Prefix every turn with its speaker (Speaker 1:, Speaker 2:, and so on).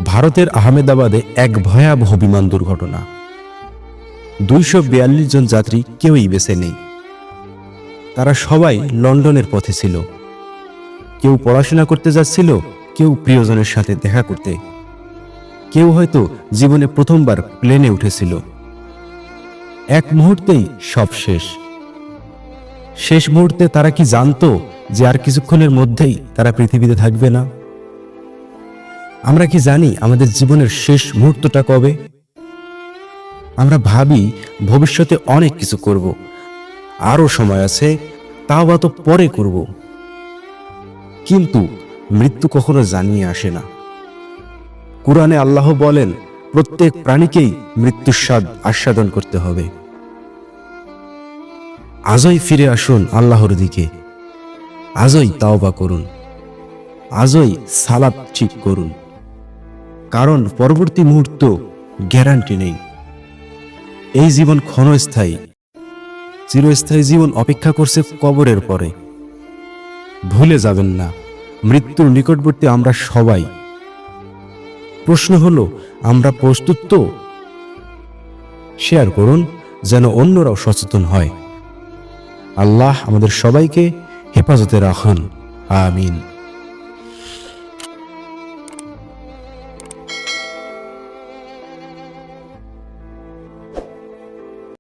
Speaker 1: ভারতের আহমেদাবাদে এক ভয়াবহ বিমান দুর্ঘটনা। 242 জন যাত্রী কেউই বেঁচে নেই। তারা সবাই লন্ডনের পথে ছিল। কেউ পড়াশোনা করতে যাচ্ছিল, কেউ প্রিয়জনের সাথে দেখা করতে, কেউ হয়তো জীবনে প্রথমবার প্লেনে উঠেছিল। এক মুহূর্তেই সব শেষ। শেষ মুহূর্তে তারা কি জানতো যে আর কিছুক্ষণের মধ্যেই তারা পৃথিবীতে থাকবে না? আমরা কি জানি আমাদের জীবনের শেষ মুহূর্তটা কবে? আমরা ভাবি ভবিষ্যতে অনেক কিছু করব, আরো সময় আছে, তাও বা তো পরে করব। কিন্তু মৃত্যু কখনো জানিয়ে আসে না। কুরআনে আল্লাহ বলেন, প্রত্যেক প্রাণীকেই মৃত্যুর স্বাদ আস্বাদন করতে হবে। আজই ফিরে আসুন আল্লাহর দিকে, আজই তাওবা করুন, আজই সালাত ঠিক করুন, কারণ পরবর্তী মুহূর্ত গ্যারান্টি নেই। এই জীবন ক্ষণস্থায়ী, চিরস্থায়ী জীবন অপেক্ষা করছে কবরের পরে। ভুলে যাবেন না, মৃত্যুর নিকটবর্তী আমরা সবাই। প্রশ্ন হলো, আমরা প্রস্তুত তো? শেয়ার করুন যেন অন্যরাও সচেতন হয়। আল্লাহ আমাদের সবাইকে হেফাজতে রাখুন। আমিন।